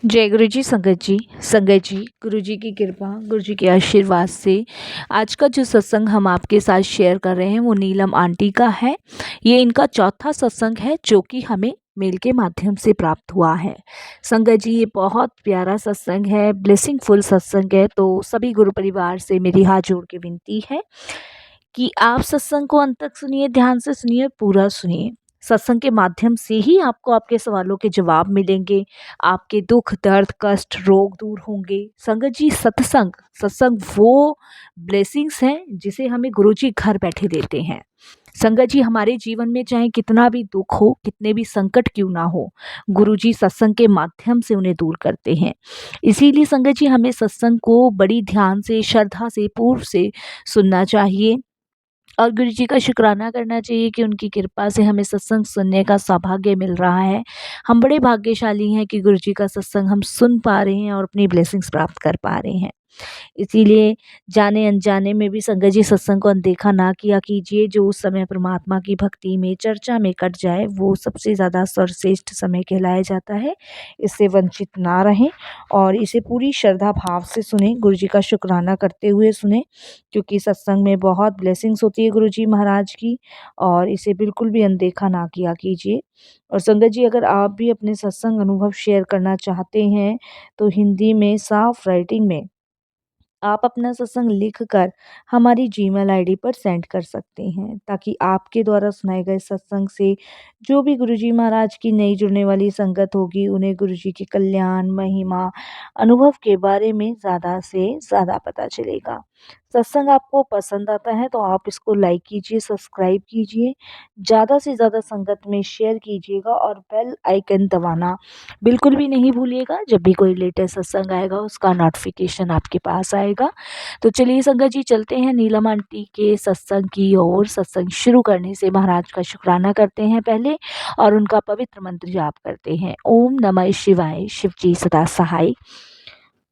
जय गुरु जी। संगत जी गुरु जी की कृपा, गुरु जी के आशीर्वाद से आज का जो सत्संग हम आपके साथ शेयर कर रहे हैं वो नीलम आंटी का है। ये इनका चौथा सत्संग है जो कि हमें मेल के माध्यम से प्राप्त हुआ है। संगत जी ये बहुत प्यारा सत्संग है, ब्लेसिंगफुल सत्संग है। तो सभी गुरु परिवार से मेरी हाथ जोड़ के विनती है कि आप सत्संग को अंत तक सुनिए, ध्यान से सुनिए, पूरा सुनिए। सत्संग के माध्यम से ही आपको आपके सवालों के जवाब मिलेंगे, आपके दुख दर्द कष्ट रोग दूर होंगे। संगत जी सत्संग सत्संग वो ब्लेसिंग्स हैं जिसे हमें गुरुजी घर बैठे देते हैं। संगत जी हमारे जीवन में चाहे कितना भी दुख हो, कितने भी संकट क्यों ना हो, गुरुजी सत्संग के माध्यम से उन्हें दूर करते हैं। इसीलिए संगत जी हमें सत्संग को बड़ी ध्यान से, श्रद्धा से, पूर्व से सुनना चाहिए और गुरु जी का शुक्राना करना चाहिए कि उनकी कृपा से हमें सत्संग सुनने का सौभाग्य मिल रहा है। हम बड़े भाग्यशाली हैं कि गुरु जी का सत्संग हम सुन पा रहे हैं और अपनी ब्लेसिंग्स प्राप्त कर पा रहे हैं। इसीलिए जाने अनजाने में भी संगत जी सत्संग को अनदेखा ना किया कीजिए। जो उस समय परमात्मा की भक्ति में, चर्चा में कट जाए वो सबसे ज़्यादा सर्वश्रेष्ठ समय कहलाया जाता है। इससे वंचित ना रहें और इसे पूरी श्रद्धा भाव से सुने, गुरु जी का शुक्राना करते हुए सुने, क्योंकि सत्संग में बहुत ब्लेसिंग्स होती है गुरु जी महाराज की। और इसे बिल्कुल भी अनदेखा ना किया कीजिए। और संगत जी अगर आप भी अपने सत्संग अनुभव शेयर करना चाहते हैं तो हिंदी में साफ राइटिंग में आप अपना सत्संग लिखकर हमारी जीमेल आईडी पर सेंड कर सकते हैं, ताकि आपके द्वारा सुनाए गए सत्संग से जो भी गुरुजी महाराज की नई जुड़ने वाली संगत होगी उन्हें गुरुजी के कल्याण, महिमा, अनुभव के बारे में ज़्यादा से ज़्यादा पता चलेगा। सत्संग आपको पसंद आता है तो आप इसको लाइक कीजिए, सब्सक्राइब कीजिए, ज़्यादा से ज़्यादा संगत में शेयर कीजिएगा और बेल आइकन दबाना बिल्कुल भी नहीं भूलिएगा। जब भी कोई लेटेस्ट सत्संग आएगा उसका नोटिफिकेशन आपके पास आएगा। तो चलिए संगत जी चलते हैं नीलम आंटी के सत्संग की ओर। सत्संग शुरू करने से महाराज का शुक्राना करते हैं पहले और उनका पवित्र मंत्र जाप करते हैं। ओम नमः शिवाय, शिव जी सदा सहाय।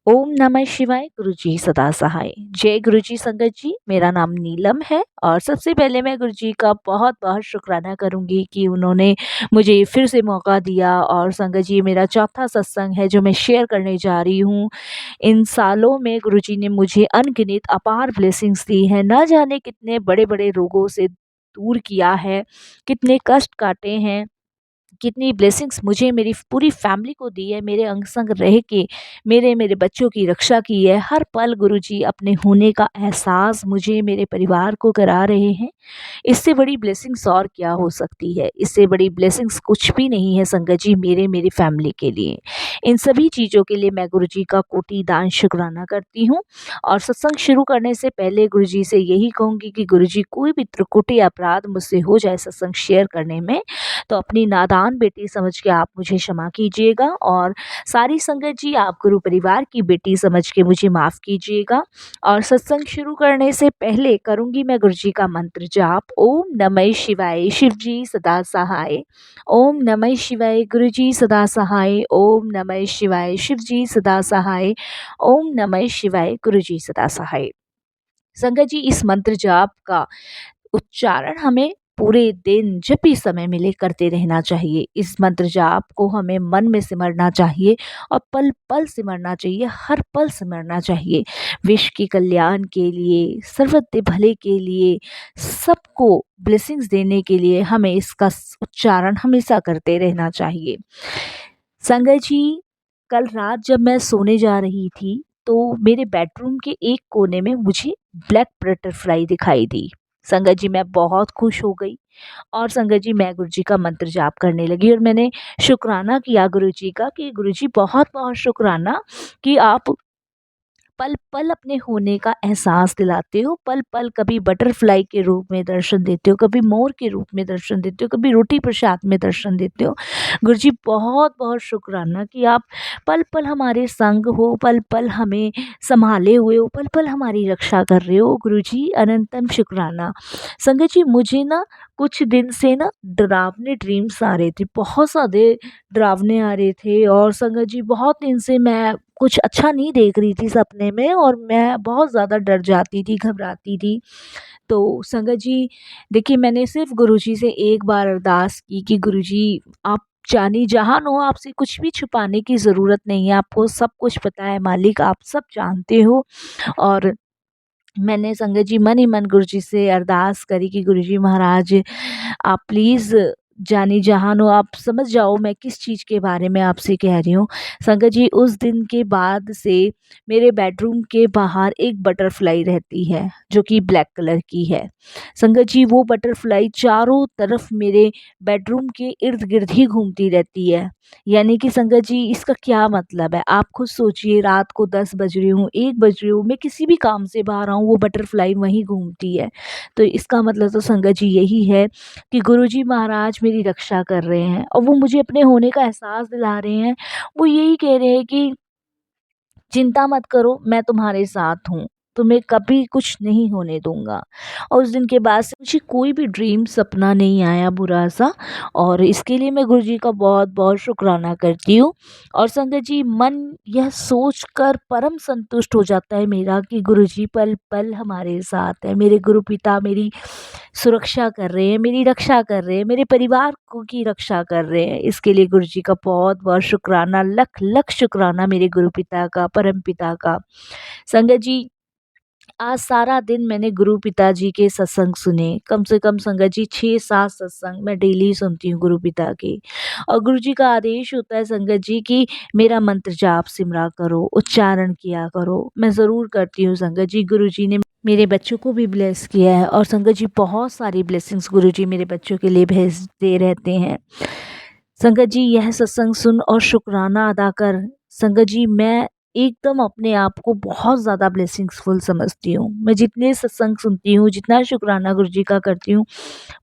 ओम नमः शिवाय, गुरु जी सदा सहाय। जय गुरु जी। संगत जी मेरा नाम नीलम है और सबसे पहले मैं गुरु जी का बहुत बहुत शुक्राना करूंगी कि उन्होंने मुझे फिर से मौका दिया। और संगत जी मेरा चौथा सत्संग है जो मैं शेयर करने जा रही हूँ। इन सालों में गुरु जी ने मुझे अनगिनत अपार ब्लेसिंग्स दी हैं। न जाने कितने बड़े बड़े रोगों से दूर किया है, कितने कष्ट काटे हैं, कितनी ब्लेसिंग्स मुझे मेरी पूरी फैमिली को दी है। मेरे अंग संग रह के मेरे मेरे बच्चों की रक्षा की है। हर पल गुरुजी अपने होने का एहसास मुझे, मेरे परिवार को करा रहे हैं। इससे बड़ी ब्लेसिंग्स और क्या हो सकती है। इससे बड़ी ब्लेसिंग्स कुछ भी नहीं है संगत जी मेरे मेरी फैमिली के लिए। इन सभी चीज़ों के लिए मैं गुरुजी का कोटि दान शुक्राना करती हूँ। और सत्संग शुरू करने से पहले गुरुजी से यही कहूँगी कि गुरुजी कोई भी त्रुटि अपराध मुझसे हो जाए सत्संग शेयर करने में तो अपनी नादान बेटी समझ के आप मुझे क्षमा कीजिएगा। और सारी संगत जी आप गुरु परिवार की बेटी समझ के मुझे माफ़ कीजिएगा। और सत्संग शुरू करने से पहले करूंगी मैं गुरु जी का मंत्र जाप। ओम नमः शिवाय, शिव जी सदा सहाय। ओम नमः शिवाय, गुरु जी सदा सहाय। ओम नमः शिवाय, शिव जी सदा सहाय। ओम नमः शिवाय, गुरु जी सदा सहाय। संगत जी इस मंत्र जाप का उच्चारण हमें पूरे दिन जब भी समय मिले करते रहना चाहिए। इस मंत्र जाप को हमें मन में सिमरना चाहिए और पल पल सिमरना चाहिए, हर पल सिमरना चाहिए। विश्व के कल्याण के लिए, सर्वत्र भले के लिए, सबको ब्लेसिंग्स देने के लिए हमें इसका उच्चारण हमेशा करते रहना चाहिए। संगत जी कल रात जब मैं सोने जा रही थी तो मेरे बेडरूम के एक कोने में मुझे ब्लैक बटरफ्लाई दिखाई दी। संगत जी मैं बहुत खुश हो गई और संगत जी मैं गुरु जी का मंत्र जाप करने लगी और मैंने शुक्राना किया गुरु जी का कि गुरु जी बहुत बहुत शुक्राना कि आप पल पल अपने होने का एहसास दिलाते हो। पल पल कभी बटरफ्लाई के रूप में दर्शन देते हो, कभी मोर के रूप में दर्शन देते हो, कभी रोटी प्रसाद में दर्शन देते हो। गुरुजी बहुत बहुत शुक्राना कि आप पल पल हमारे संग हो, पल पल हमें संभाले हुए हो, पल पल हमारी रक्षा कर रहे हो। गुरुजी अनंतम शुक्राना। संगत जी मुझे ना कुछ दिन से ना डरावने ड्रीम्स आ रहे थे, बहुत ज़्यादा डरावने आ रहे थे। और संगत जी बहुत दिन से मैं कुछ अच्छा नहीं देख रही थी सपने में और मैं बहुत ज़्यादा डर जाती थी, घबराती थी। तो संगत जी देखिए मैंने सिर्फ़ गुरुजी से एक बार अरदास की कि गुरुजी आप जानी जहान हो, आपसे कुछ भी छुपाने की ज़रूरत नहीं है, आपको सब कुछ पता है, मालिक आप सब जानते हो। और मैंने संगत जी मन ही मन गुरुजी से अरदास करी कि गुरुजी महाराज आप प्लीज़ जानी जहान हो, आप समझ जाओ मैं किस चीज़ के बारे में आपसे कह रही हूँ। संगत जी उस दिन के बाद से मेरे बेडरूम के बाहर एक बटरफ्लाई रहती है जो कि ब्लैक कलर की है। संगत जी वो बटरफ्लाई चारों तरफ मेरे बेडरूम के इर्द-गिर्द ही घूमती रहती है। यानी कि संगत जी इसका क्या मतलब है? आप खुद सोचिए, रात को 10 बज रही हूँ, 1 बज रही हूँ, मैं किसी भी काम से बाहर आऊँ वो बटरफ्लाई वहीं घूमती है। तो इसका मतलब तो संगत जी यही है कि गुरुजी महाराज मेरी रक्षा कर रहे हैं और वो मुझे अपने होने का एहसास दिला रहे हैं। वो यही कह रहे हैं कि चिंता मत करो, मैं तुम्हारे साथ हूँ, तुम्हें कभी कुछ नहीं होने दूँगा। और उस दिन के बाद से मुझे कोई भी ड्रीम सपना नहीं आया बुरा-सा, और इसके लिए मैं गुरुजी का बहुत-बहुत शुक्राना करती हूँ। और संगत जी मन यह सोचकर परम संतुष्ट हो जाता है मेरा कि गुरुजी पल-पल हमारे साथ हैं। मेरे गुरु पिता मेरी सुरक्षा कर रहे हैं, मेरी रक्षा कर रहे हैं, मेरे परिवार को की रक्षा कर रहे हैं। इसके लिए गुरुजी का बहुत-बहुत शुक्राना, लख-लख शुक्राना मेरे गुरु पिता का, परम पिता का। संगत जी आज सारा दिन मैंने गुरु पिताजी के सत्संग सुने। कम से कम संगत जी 6-7 सत्संग मैं डेली सुनती हूँ गुरु पिता के। और गुरुजी का आदेश होता है संगत जी कि मेरा मंत्र जाप सिमरा करो, उच्चारण किया करो। मैं ज़रूर करती हूँ संगत जी। गुरुजी ने मेरे बच्चों को भी ब्लेस किया है और संगत जी बहुत सारी ब्लेसिंग्स गुरुजी मेरे बच्चों के लिए भेजते रहते हैं। संगत जी यह सत्संग सुन और शुक्राना अदा कर संगत जी मैं एकदम अपने आप को बहुत ज़्यादा ब्लेसिंग्सफुल समझती हूँ। मैं जितने सत्संग सुनती हूँ, जितना शुक्राना गुरुजी का करती हूँ,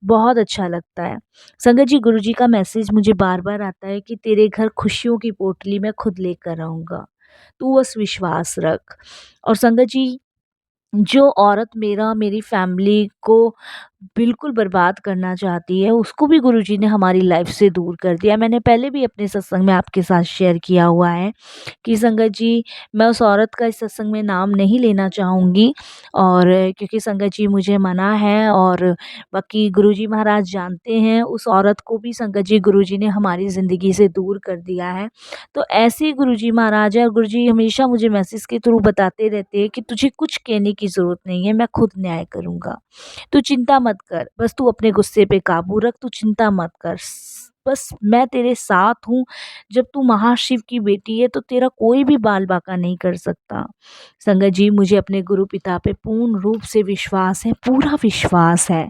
बहुत अच्छा लगता है। संगत जी गुरुजी का मैसेज मुझे बार-बार आता है कि तेरे घर खुशियों की पोटली मैं खुद लेकर आऊँगा, तू बस विश्वास रख। और संगत जी जो औरत मेरी फैमिली को बिल्कुल बर्बाद करना चाहती है, उसको भी गुरुजी ने हमारी लाइफ से दूर कर दिया। मैंने पहले भी अपने सत्संग में आपके साथ शेयर किया हुआ है कि संगत जी मैं उस औरत का इस सत्संग में नाम नहीं लेना चाहूँगी, और क्योंकि संगत जी मुझे मना है, और बाकी गुरुजी महाराज जानते हैं उस औरत को भी संगत जी गुरुजी ने हमारी ज़िंदगी से दूर कर दिया है। तो ऐसे ही गुरुजी महाराज है, और गुरुजी हमेशा मुझे मैसेज के थ्रू बताते रहते हैं कि तुझे कुछ कहने की ज़रूरत नहीं है, मैं खुद न्याय करूँगा। तू चिंता मत कर, बस तू अपने गुस्से पे काबू रख, तू चिंता मत कर। बस मैं तेरे साथ हूँ। जब तू महाशिव की बेटी है तो तेरा कोई भी बाल-बाका नहीं कर सकता। संगत जी मुझे अपने गुरु पिता पे पूर्ण रूप से विश्वास है, पूरा विश्वास है।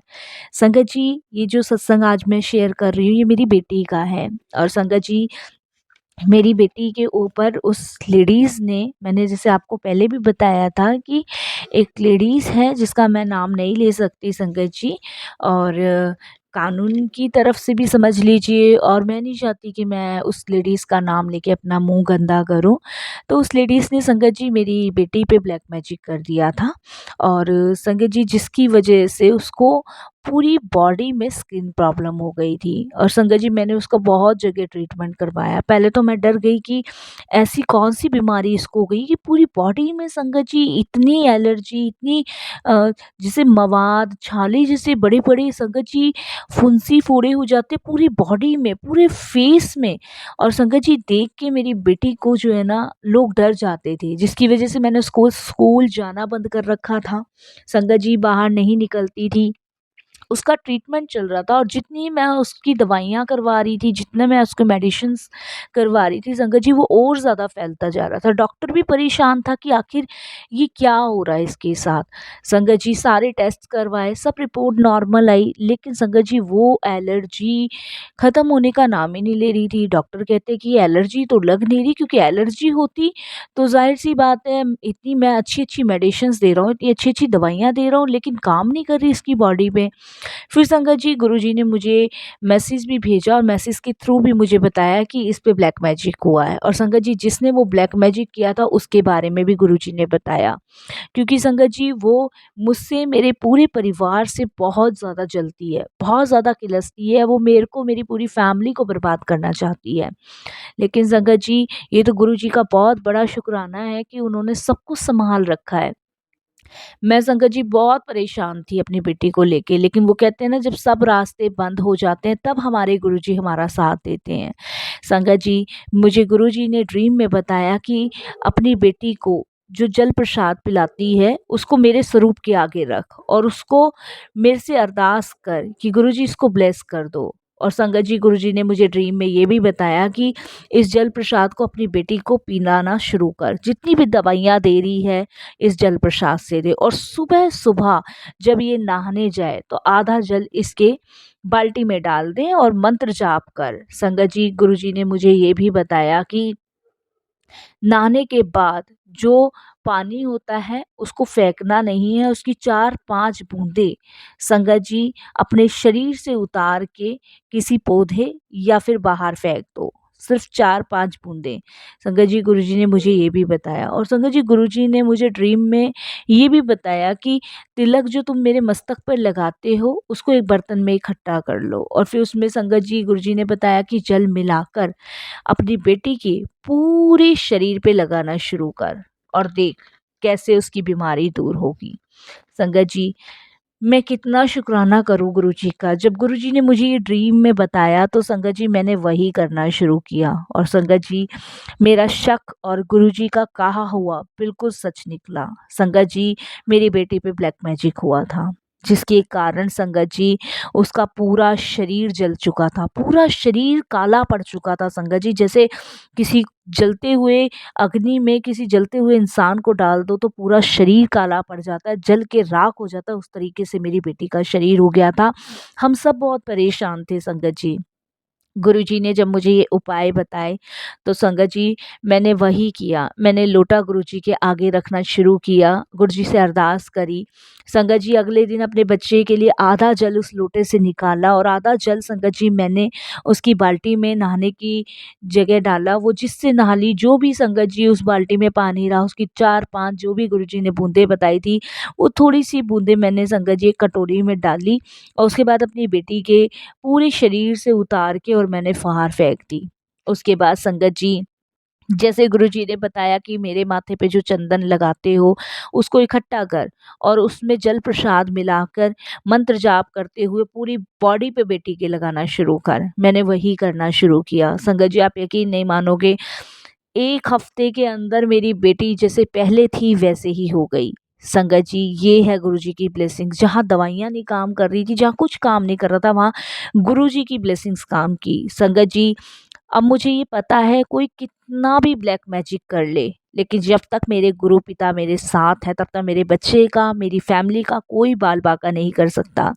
संगत जी ये जो सत्संग आज मैं शेयर कर रही हूँ ये मेरी बेटी का है। और संगत जी मेरी बेटी के ऊपर उस लेडीज़ ने, मैंने जैसे आपको पहले भी बताया था कि एक लेडीज़ है जिसका मैं नाम नहीं ले सकती संगत जी, और कानून की तरफ से भी समझ लीजिए, और मैं नहीं चाहती कि मैं उस लेडीज़ का नाम लेके अपना मुँह गंदा करूँ। तो उस लेडीज़ ने संगत जी मेरी बेटी पे ब्लैक मैजिक कर दिया था, और संगत जी जिसकी वजह से उसको पूरी बॉडी में स्किन प्रॉब्लम हो गई थी। और संगत जी मैंने उसका बहुत जगह ट्रीटमेंट करवाया। पहले तो मैं डर गई कि ऐसी कौन-सी बीमारी इसको हो गई कि पूरी बॉडी में संगत जी इतनी एलर्जी, इतनी जैसे मवाद, छाले जैसे बड़े-बड़े संगत जी फुंसी-फोड़े हो जाते पूरी बॉडी में, पूरे फेस में। और संगत जी देख के मेरी बेटी को जो है ना लोग डर जाते थे, जिसकी वजह से मैंने उसको स्कूल जाना बंद कर रखा था। संगत जी बाहर नहीं निकलती थी। उसका ट्रीटमेंट चल रहा था, और जितनी मैं उसकी दवाइयाँ करवा रही थी, जितना मैं उसको मेडिसिन्स करवा रही थी संगत जी वो और ज़्यादा फैलता जा रहा था। डॉक्टर भी परेशान था कि आखिर ये क्या हो रहा है इसके साथ। संगत जी सारे टेस्ट करवाए, सब रिपोर्ट नॉर्मल आई, लेकिन संगत जी वो एलर्जी ख़त्म होने का नाम ही नहीं ले रही थी। डॉक्टर कहते कि एलर्जी तो लग नहीं रही, क्योंकि एलर्जी होती तो ज़ाहिर-सी बात है इतनी मैं अच्छी-अच्छी मेडिसिन्स दे रहा हूँ, इतनी अच्छी-अच्छी दवाइयाँ दे रहा हूँ, लेकिन काम नहीं कर रही इसकी बॉडी पे। फिर संगत जी गुरुजी ने मुझे मैसेज भी भेजा, और मैसेज के थ्रू भी मुझे बताया कि इस पे ब्लैक मैजिक हुआ है। और संगत जी जिसने वो ब्लैक मैजिक किया था उसके बारे में भी गुरुजी ने बताया, क्योंकि संगत जी वो मुझसे, मेरे पूरे परिवार से बहुत ज़्यादा जलती है, बहुत ज़्यादा किलसती है। वो मेरे को, मेरी पूरी फैमिली को बर्बाद करना चाहती है। लेकिन संगत जी ये तो गुरुजी का बहुत बड़ा शुक्राना है कि उन्होंने सब कुछ सँभाल रखा है। मैं संगत जी बहुत परेशान थी अपनी बेटी को लेके, लेकिन वो कहते हैं ना, जब सब रास्ते बंद हो जाते हैं तब हमारे गुरुजी हमारा साथ देते हैं। संगत जी, मुझे गुरुजी ने ड्रीम में बताया कि अपनी बेटी को जो जल प्रसाद पिलाती है उसको मेरे स्वरूप के आगे रख और उसको मेरे से अरदास कर कि गुरुजी इसको ब्लेस कर दो। और संगत जी, गुरुजी ने मुझे ड्रीम में ये भी बताया कि इस जल प्रसाद को अपनी बेटी को पिलाना शुरू कर, जितनी भी दवाइयाँ दे रही है इस जल प्रसाद से दे। और सुबह सुबह जब ये नहाने जाए तो आधा जल इसके बाल्टी में डाल दें और मंत्र जाप कर। संगत जी, गुरुजी ने मुझे ये भी बताया कि नहाने के बाद जो पानी होता है उसको फेंकना नहीं है, उसकी 4-5 बूंदे संगत जी अपने शरीर से उतार के किसी पौधे या फिर बाहर फेंक दो। सिर्फ 4-5 बूंदे। संगत जी, गुरुजी ने मुझे ये भी बताया। और संगत जी, गुरुजी ने मुझे ड्रीम में ये भी बताया कि तिलक जो तुम मेरे मस्तक पर लगाते हो उसको एक बर्तन में इकट्ठा कर लो और फिर उसमें संगत जी, गुरुजी ने बताया कि जल मिलाकर अपनी बेटी के पूरे शरीर पे लगाना शुरू कर और देख कैसे उसकी बीमारी दूर होगी। संगत जी, मैं कितना शुक्राना करूँ गुरुजी का। जब गुरुजी ने मुझे ये ड्रीम में बताया तो संगत जी मैंने वही करना शुरू किया और संगत जी मेरा शक और गुरुजी का कहा हुआ बिल्कुल सच निकला। संगत जी, मेरी बेटी पे ब्लैक मैजिक हुआ था, जिसके कारण संगत जी उसका पूरा शरीर जल चुका था, पूरा शरीर काला पड़ चुका था। संगत जी, जैसे किसी जलते हुए अग्नि में किसी जलते हुए इंसान को डाल दो तो पूरा शरीर काला पड़ जाता है, जल के राख हो जाता है, उस तरीके से मेरी बेटी का शरीर हो गया था। हम सब बहुत परेशान थे संगत जी। गुरुजी ने जब मुझे ये उपाय बताए तो संगत जी मैंने वही किया। मैंने लोटा गुरुजी के आगे रखना शुरू किया, गुरुजी से अरदास करी। संगत जी, अगले दिन अपने बच्चे के लिए आधा जल उस लोटे से निकाला और आधा जल संगत जी मैंने उसकी बाल्टी में नहाने की जगह डाला। वो जिससे नहा ली, जो भी संगत जी उस बाल्टी में पानी रहा उसकी 4-5 जो भी गुरुजी ने बूंदें बताई थी, वो थोड़ी-सी बूंदें मैंने संगत जी एक कटोरी में डाली और उसके बाद अपनी बेटी के पूरे शरीर से उतार के और मैंने बाहर फेंक दी। उसके बाद संगत जी, जैसे गुरुजी ने बताया कि मेरे माथे पे जो चंदन लगाते हो उसको इकट्ठा कर और उसमें जल प्रसाद मिलाकर मंत्र जाप करते हुए पूरी बॉडी पे बेटी के लगाना शुरू कर। मैंने वही करना शुरू किया। संगत जी, आप यकीन नहीं मानोगे, 1 हफ्ते के अंदर मेरी बेटी जैसे पहले थी वैसे ही हो गई। संगत जी, ये है गुरुजी की ब्लेसिंग्स। जहाँ दवाइयाँ नहीं काम कर रही थी, जहाँ कुछ काम नहीं कर रहा था, वहाँ गुरुजी की ब्लेसिंग्स काम की। संगत जी, अब मुझे ये पता है कोई कितना भी ब्लैक मैजिक कर ले, लेकिन जब तक मेरे गुरु पिता मेरे साथ है तब तक मेरे बच्चे का, मेरी फैमिली का कोई बाल बाका नहीं कर सकता।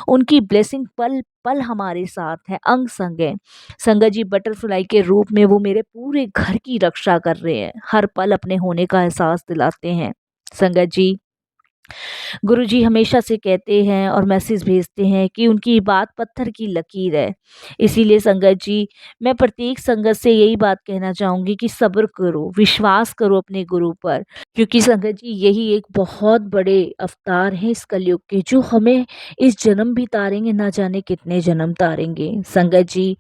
उनकी ब्लेसिंग पल पल हमारे साथ है, अंग संग है। संगत जी, बटरफ्लाई के रूप में वो मेरे पूरे घर की रक्षा कर रहे हैं, हर पल अपने होने का एहसास दिलाते हैं। संगत जी, गुरुजी हमेशा से कहते हैं और मैसेज भेजते हैं कि उनकी बात पत्थर की लकीर है। इसीलिए संगत जी, मैं प्रत्येक संगत से यही बात कहना चाहूँगी कि सब्र करो, विश्वास करो अपने गुरु पर, क्योंकि संगत जी यही एक बहुत बड़े अवतार हैं इस कलयुग के, जो हमें इस जन्म भी तारेंगे, ना जाने कितने जन्म तारेंगे। संगत जी,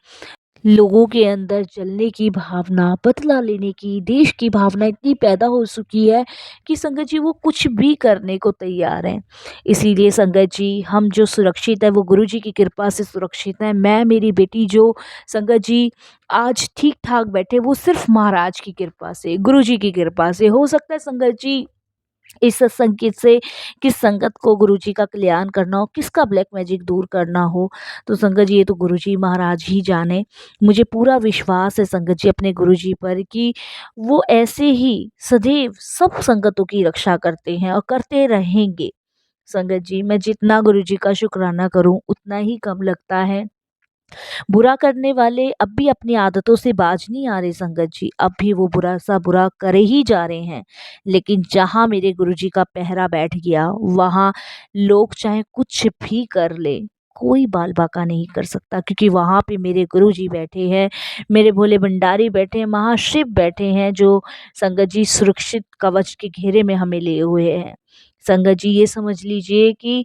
लोगों के अंदर जलने की भावना, बदला लेने की, देश की भावना इतनी पैदा हो चुकी है कि संगत जी वो कुछ भी करने को तैयार हैं। इसीलिए संगत जी, हम जो सुरक्षित है वो गुरु जी की कृपा से सुरक्षित हैं। मैं, मेरी बेटी जो संगत जी आज ठीक-ठाक बैठे, वो सिर्फ़ महाराज की कृपा से, गुरु जी की कृपा से। हो सकता है संगत जी इस सत्संग से किस संगत को गुरुजी का कल्याण करना हो, किसका ब्लैक मैजिक दूर करना हो, तो संगत जी ये तो गुरुजी महाराज ही जाने। मुझे पूरा विश्वास है संगत जी अपने गुरुजी पर कि वो ऐसे ही सदैव सब संगतों की रक्षा करते हैं और करते रहेंगे। संगत जी, मैं जितना गुरुजी का शुक्राना करूं उतना ही कम लगता है। बुरा करने वाले अब भी अपनी आदतों से बाज नहीं आ रहे संगत जी, अब भी वो बुरा सा बुरा करे ही जा रहे हैं। लेकिन जहाँ मेरे गुरुजी का पहरा बैठ गया, वहाँ लोग चाहे कुछ भी कर ले, कोई बाल बाका नहीं कर सकता, क्योंकि वहाँ पे मेरे गुरुजी बैठे हैं, मेरे भोले भंडारी बैठे हैं, महाशिव बैठे हैं, जो संगत जी सुरक्षित कवच के घेरे में हमें लिए हुए हैं। संगत जी, ये समझ लीजिए कि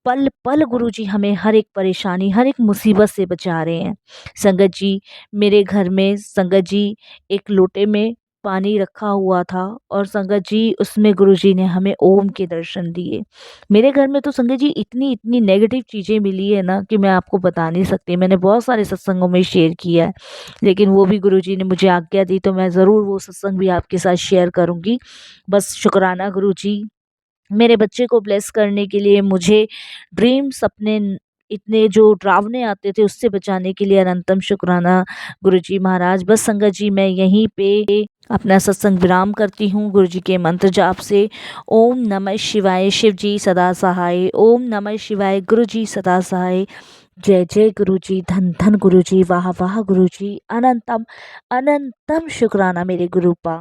पल पल गुरुजी हमें हर एक परेशानी, हर एक मुसीबत से बचा रहे हैं। संगत जी, मेरे घर में संगत जी एक लोटे में पानी रखा हुआ था और संगत जी उसमें गुरुजी ने हमें ओम के दर्शन दिए। मेरे घर में तो संगत जी इतनी इतनी नेगेटिव चीज़ें मिली है ना कि मैं आपको बता नहीं सकती। मैंने बहुत सारे सत्संगों में शेयर किया है, लेकिन वो भी गुरुजी ने मुझे आज्ञा दी तो मैं ज़रूर वो सत्संग भी आपके साथ शेयर करूँगी। बस शुक्राना गुरुजी, मेरे बच्चे को ब्लेस करने के लिए, मुझे ड्रीम सपने इतने जो डरावने आते थे उससे बचाने के लिए अनंतम शुक्राना गुरुजी महाराज। बस संगत जी मैं यहीं पे अपना सत्संग विराम करती हूँ गुरुजी के मंत्र जाप से। ओम नमः शिवाय, शिव जी सदा सहाय। ओम नमः शिवाय, गुरुजी सदा सहाय। जय जय गुरुजी, धन धन गुरुजी, वाह वाह गुरुजी, अनंतम अनंतम शुक्राना मेरे गुरुपा।